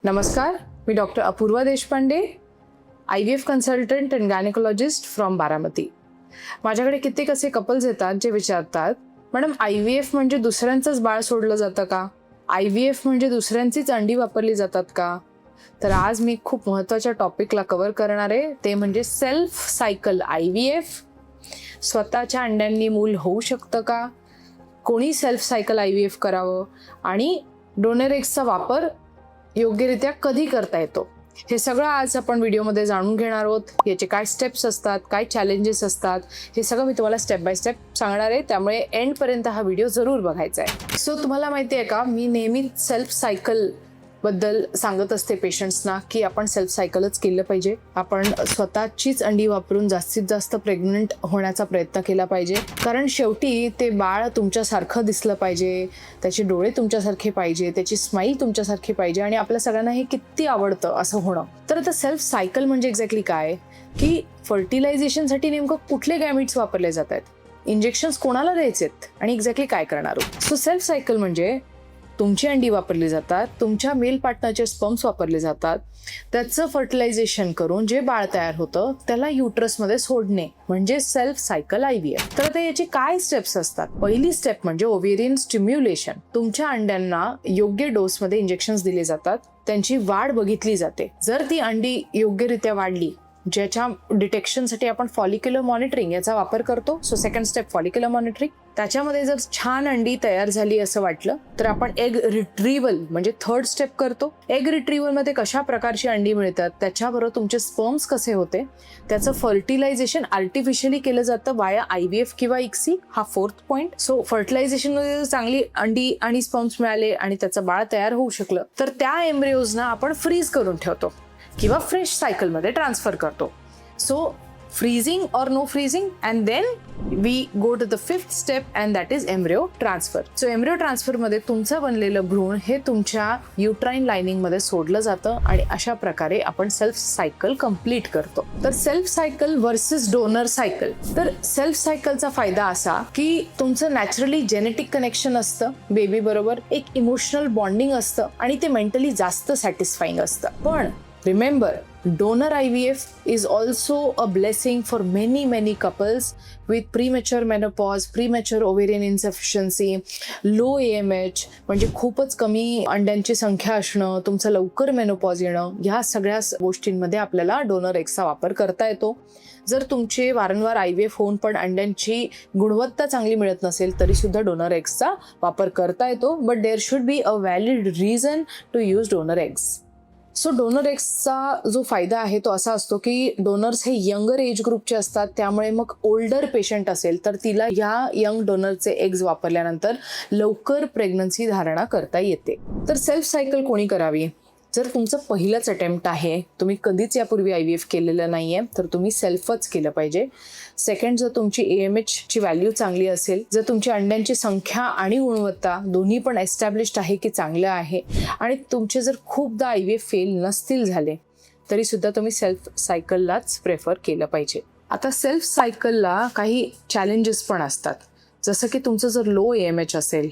नमस्कार, मी doctor Apurva Deshpande, IVF consultant and gynaecologist from Baramati. माझ्याकडे कित्येक असे कपल्स येतात जे विचारतात, मॅडम IVF म्हणजे दुसऱ्यांचंच बाळ सोडलं जातं का? IVF म्हणजे दुसऱ्यांचीच अंडी वापरली जातात का? तर आज मी खूप महत्त्वाच्या टॉपिकला कव्हर करणार आहे, ते म्हणजे सेल्फ सायकल IVF. स्वतःच्या अंड्यांनी मूल होऊ शकतं का? कोणी सेल्फ सायकल IVF करावं आणि डोनर एग्सचा वापर योग्यरित्या कधी करता येतो, हे सगळं आज आपण व्हिडिओमध्ये जाणून घेणार आहोत. याचे काय स्टेप्स असतात, काय चॅलेंजेस असतात, हे सगळं मी तुम्हाला स्टेप बाय स्टेप सांगणार आहे. त्यामुळे एंडपर्यंत हा व्हिडिओ जरूर बघायचा आहे. सो तुम्हाला माहिती आहे का, मी नेहमी सेल्फ सायकल बद्दल सांगत असते पेशंट्सना की आपण सेल्फ सायकलच केलं पाहिजे. आपण स्वतःचीच अंडी वापरून जास्तीत जास्त प्रेग्नंट होण्याचा प्रयत्न केला पाहिजे. कारण शेवटी ते बाळ तुमच्यासारखं दिसलं पाहिजे, त्याचे डोळे तुमच्यासारखे पाहिजे, त्याची स्माईल तुमच्यासारखी पाहिजे आणि आपल्या सगळ्यांना हे किती आवडतं असं होणं. तर आता सेल्फ सायकल म्हणजे एक्झॅक्टली काय, की फर्टिलायझेशनसाठी नेमकं कुठले गॅमिट्स वापरले जात आहेत, इंजेक्शन्स कोणाला द्यायचेत आणि एक्झॅक्टली काय करणार आहोत. सो सेल्फ सायकल म्हणजे तुमची अंडी वापरली जातात, तुमच्या मेल पार्टनरचे स्पर्म्स वापरले जातात, त्याचं फर्टिलायझेशन करून जे बाळ तयार होतं त्याला युट्रसमध्ये सोडणे म्हणजे सेल्फ सायकल IVF. तर आता याची काय स्टेप्स असतात. पहिली स्टेप म्हणजे ओव्हेरियन स्टिम्युलेशन. तुमच्या अंड्यांना योग्य डोसमध्ये इंजेक्शन्स दिले जातात, त्यांची वाढ बघितली जाते. जर ती अंडी योग्यरित्या वाढली, ज्याच्या डिटेक्शनसाठी आपण फॉलिक्युलर मॉनिटरिंग याचा वापर करतो. So second step follicular monitoring. त्याच्यामध्ये जर छान अंडी तयार झाली असं वाटलं तर आपण एग रिट्रीवल म्हणजे थर्ड स्टेप करतो. एग रिट्रीवलमध्ये कशा प्रकारची अंडी मिळतात, त्याच्याबरोबर तुमचे स्पर्म्स कसे होते, त्याचं फर्टिलायझेशन आर्टिफिशियली केलं जातं वाया IVF किंवा ICSI. हा फोर्थ पॉईंट. सो फर्टिलायझेशनमध्ये चांगली अंडी आणि स्पर्म्स मिळाले आणि त्याचं बाळ तयार होऊ शकलं तर त्या एम्ब्रिओजना आपण फ्रीज करून ठेवतो किंवा फ्रेश सायकलमध्ये ट्रान्सफर करतो. So freezing or no freezing, and then we go to the fifth step and that is embryo transfer. So embryo transfer मध्ये तुमचं बनलेलं भ्रूण हे तुमच्या युट्राइन लाइनिंग मध्ये सोडलं जातं आणि अशा प्रकारे आपण सेल्फ सायकल कंप्लीट करतो. तर self cycle versus donor cycle. तर सेल्फ सायकलचा फायदा असा की तुमचं नॅचरली जेनेटिक कनेक्शन असतं बेबी बरोबर, एक इमोशनल बॉन्डिंग असतं आणि ते मेंटली जास्त सॅटिस्फाईंग असतं. पण remember, donor IVF is also a blessing for many couples with premature menopause, premature ovarian insufficiency, low AMH म्हणजे खूपच कमी अंड्यांची संख्या असणं, तुमचं लवकर मेनोपॉज येणं, ह्या सगळ्या गोष्टींमध्ये आपल्याला डोनर एग्सचा वापर करता येतो. जर तुमचे वारंवार IVF होऊन पण अंड्यांची गुणवत्ता चांगली मिळत नसेल तरी सुद्धा डोनर एग्सचा वापर करता येतो. But there should be a valid reason to use donor eggs. So donor एग्सचा जो फायदा आहे तो असा असतो की डोनर्स हे यंगर एज ग्रुपचे असतात, त्यामुळे मग ओल्डर पेशंट असेल तर तिला या यंग डोनरचे एग्स वापरल्यानंतर लवकर प्रेग्नन्सी धारणा करता येते. तर सेल्फ सायकल कोणी करावी? जर तुमचं पहिलंच अटेम्प्ट आहे, तुम्ही कधीच यापूर्वी IVF केलेलं नाहीये, तर तुम्ही सेल्फच केलं पाहिजे. सेकंड, जर तुमची AMH ची व्हॅल्यू चांगली असेल, जर तुमची अंड्यांची संख्या आणि गुणवत्ता दोन्ही पण एस्टॅब्लिश्ड आहे की चांगलं आहे आणि तुमचे जर खूपदा IVF फेल नसतील झाले तरी सुद्धा तुम्ही सेल्फ सायकललाच प्रेफर केलं पाहिजे. आता सेल्फ सायकलला काही चॅलेंजेस पण असतात, जसं की तुमचं जर लो AMH असेल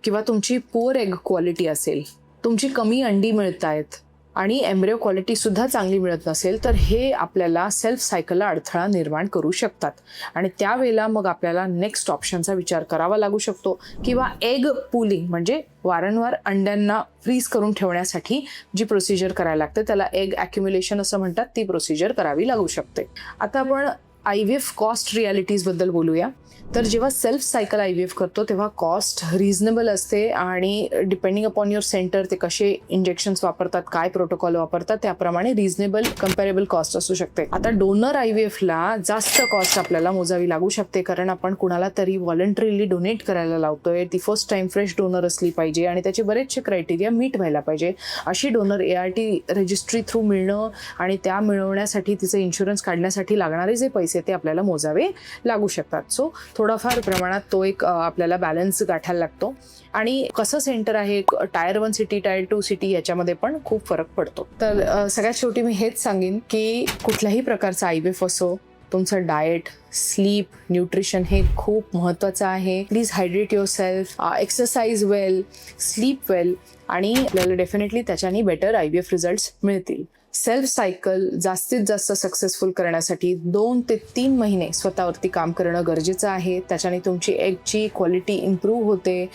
किंवा तुमची पुअर एग क्वालिटी असेल, तुमची कमी अंडी मिळत आहेत आणि एम्ब्रिओ क्वालिटी सुद्धा चांगली मिळत नसेल तर हे आपल्याला सेल्फ सायकलला अडथळा निर्माण करू शकतात आणि त्यावेळेला मग आपल्याला नेक्स्ट ऑप्शनचा विचार करावा लागू शकतो किंवा एग पुलिंग म्हणजे वारंवार अंड्यांना फ्रीज करून ठेवण्यासाठी जी प्रोसिजर करायला लागते त्याला एग ॲक्युम्युलेशन असं म्हणतात, ती प्रोसिजर करावी लागू शकते. आता आपण IVF कॉस्ट रियालिटीज बद्दल बोलूया. तर जेव्हा सेल्फ सायकल IVF करतो तेव्हा कॉस्ट रिझनेबल असते आणि डिपेंडिंग अपॉन युअर सेंटर ते कसे इंजेक्शन्स वापरतात, काय प्रोटोकॉल वापरतात, त्याप्रमाणे रिझनेबल कम्पॅरेबल कॉस्ट असू शकते. आता डोनर IVFला जास्त कॉस्ट आपल्याला मोजावी लागू शकते, कारण आपण कुणाला तरी व्हॉलंटरीली डोनेट करायला लावतोय, ती फर्स्ट टाइम फ्रेश डोनर असली पाहिजे आणि त्याचे बरेचसे क्रायटेरिया मीट व्हायला पाहिजे. अशी डोनर ART रजिस्ट्री थ्रू मिळणं आणि त्या मिळवण्यासाठी तिचं इन्शुरन्स काढण्यासाठी लागणारे जे पैसे ते आपल्याला मोजावे लागू शकतात. सो थोडाफार प्रमाणात तो एक आपल्याला बॅलन्स गाठायला लागतो आणि कसं सेंटर आहे, टायर 1 सिटी, टायर 2 सिटी याच्यामध्ये पण खूप फरक पडतो. तर सगळ्यात शेवटी मी हेच सांगेन की कुठल्याही प्रकारचा IVF असो, तुमचं डाएट, स्लीप, न्यूट्रिशन हे खूप महत्त्वाचं आहे. Please hydrate yourself, exercise well, sleep well आणि आपल्याला डेफिनेटली त्याच्यानी बेटर IVF रिझल्ट्स मिळतील. सेल्फ सायकल जास्तीत जास्त सक्सेसफुल करण्यासाठी 2 ते 3 महिने स्वतःवरती काम करणं गरजेचं आहे. त्याच्याने तुमची एगची क्वालिटी इम्प्रूव्ह होते.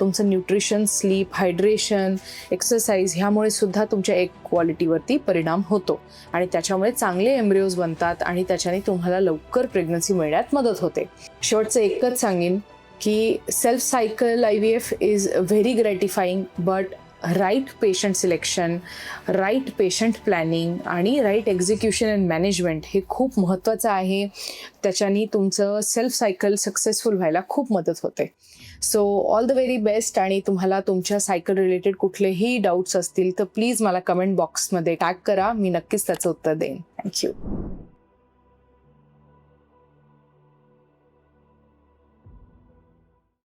तुमचं न्यूट्रिशन, स्लीप, हायड्रेशन, एक्सरसाइज ह्यामुळे सुद्धा तुमच्या एग क्वालिटीवरती परिणाम होतो आणि त्याच्यामुळे चांगले एम्ब्रिओज बनतात आणि त्याच्याने तुम्हाला लवकर प्रेग्नन्सी मिळण्यात मदत होते. शेवटचं एकच सांगेन की self cycle IVF is very gratifying, but right patient selection, right patient planning आणि राईट एक्झिक्युशन अँड मॅनेजमेंट हे खूप महत्त्वाचं आहे. त्याच्यानी तुमचं सेल्फ सायकल सक्सेसफुल व्हायला खूप मदत होते. So all the very best. आणि तुम्हाला तुमच्या सायकल रिलेटेड कुठलेही डाऊट्स असतील तर प्लीज मला कमेंट बॉक्समध्ये टॅग करा. मी नक्कीच त्याचं उत्तर देईन. थँक्यू.